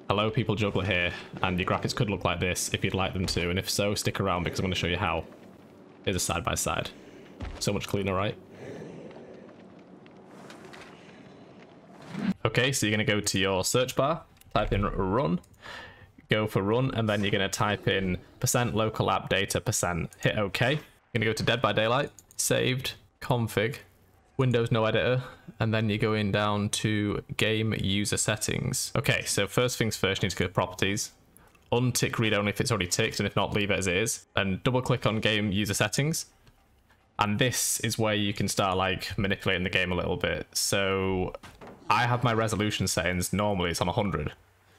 Hello people, Juggler here, and your graphics could look like this if you'd like them to, and if so, stick around because I'm going to show you how. Here's a side by side. So much cleaner, right? Okay, so you're going to go to your search bar, type in run, go for run, and then you're going to type in %local app data %, hit OK. You're going to go to Dead by Daylight, saved, config, Windows no editor, and then you're going down to game user settings. Okay, so first things first, you need to go to properties, untick read only if it's already ticked, and if not, leave it as it is, and double click on game user settings. And this is where you can start like manipulating the game a little bit. So I have my resolution settings, normally it's on 100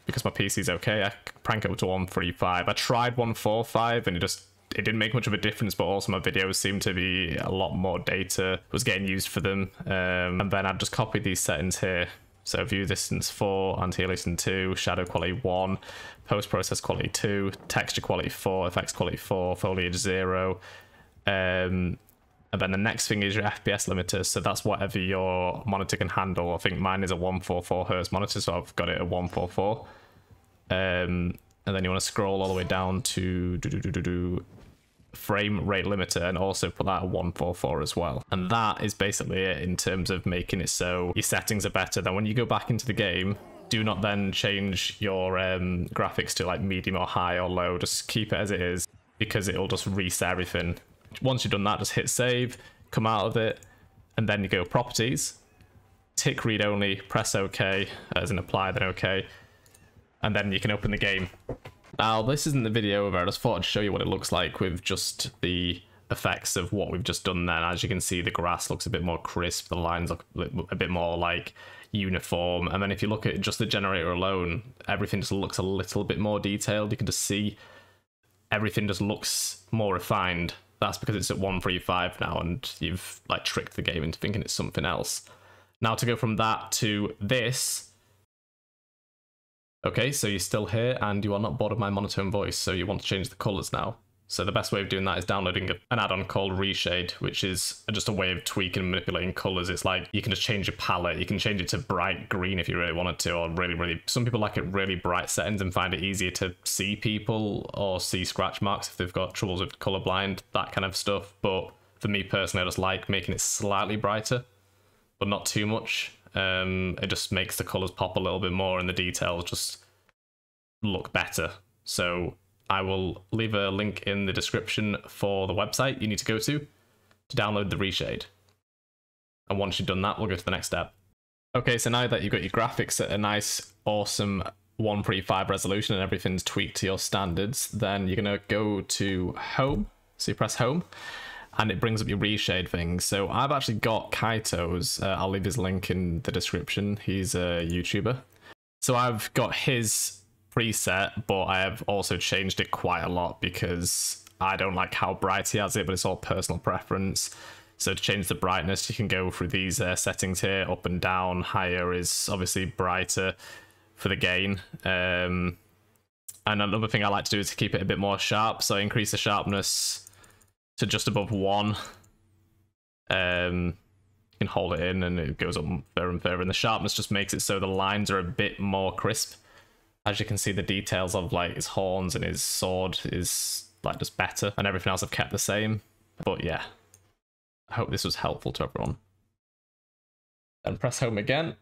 because my PC's okay. I crank it up to 135. I tried 145 and it didn't make much of a difference, but also my videos seemed to be a lot more data was getting used for them. And then I've just copied these settings here. So view distance 4, anti-aliasing 2, shadow quality 1, post-process quality 2, texture quality 4, effects quality 4, foliage 0. And then the next thing is your FPS limiter. So that's whatever your monitor can handle. I think mine is a 144 Hz monitor, so I've got it at 144. And then you want to scroll all the way down to frame rate limiter and also put that at 144 as well. And that is basically it in terms of making it so your settings are better. Then when you go back into the game, do not then change your graphics to like medium or high or low. Just keep it as it is because it'll just reset everything. Once you've done that, just hit save, come out of it, and then you go properties, tick read only, press OK, as in apply, then OK, and then you can open the game. Now, this isn't the video where I just thought I'd show you what it looks like with just the effects of what we've just done then. As you can see, the grass looks a bit more crisp, the lines look a bit more like uniform, and then if you look at just the generator alone, everything just looks a little bit more detailed. You can just see everything just looks more refined. That's because it's at 135 now, and you've like tricked the game into thinking it's something else. Now to go from that to this. Okay, so you're still here and you are not bored of my monotone voice, so you want to change the colors now. So the best way of doing that is downloading an add-on called Reshade, which is just a way of tweaking and manipulating colors. It's like you can just change your palette. You can change it to bright green if you really wanted to, or really, some people like it really bright settings and find it easier to see people or see scratch marks if they've got troubles with colorblind, that kind of stuff. But for me personally, I just like making it slightly brighter, but not too much. It just makes the colors pop a little bit more and the details just look better. So I will leave a link in the description for the website you need to go to download the Reshade. And once you've done that, we'll go to the next step. Okay, so now that you've got your graphics at a nice, awesome 135 resolution and everything's tweaked to your standards, then you're going to go to home. So you press home and it brings up your Reshade things. So I've actually got Kytos. I'll leave his link in the description. He's a YouTuber. So I've got his preset, but I have also changed it quite a lot because I don't like how bright he has it, but it's all personal preference. So to change the brightness, you can go through these settings here, up and down. Higher is obviously brighter for the gain. And another thing I like to do is to keep it a bit more sharp. So I increase the sharpness to just above 1. You can hold it in and it goes up further and further, and the sharpness just makes it so the lines are a bit more crisp. As you can see, the details of like his horns and his sword is like just better, and everything else I've kept the same. But yeah, I hope this was helpful to everyone. Then press home again,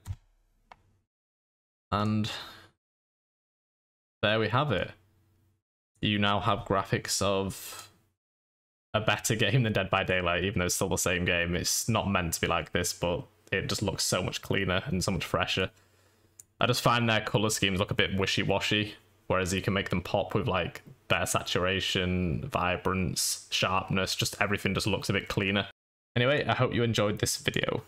and there we have it. You now have graphics of a better game than Dead by Daylight, even though it's still the same game. It's not meant to be like this, but it just looks so much cleaner and so much fresher. I just find their color schemes look a bit wishy-washy, whereas you can make them pop with like better saturation, vibrance, sharpness, just everything just looks a bit cleaner. Anyway, I hope you enjoyed this video.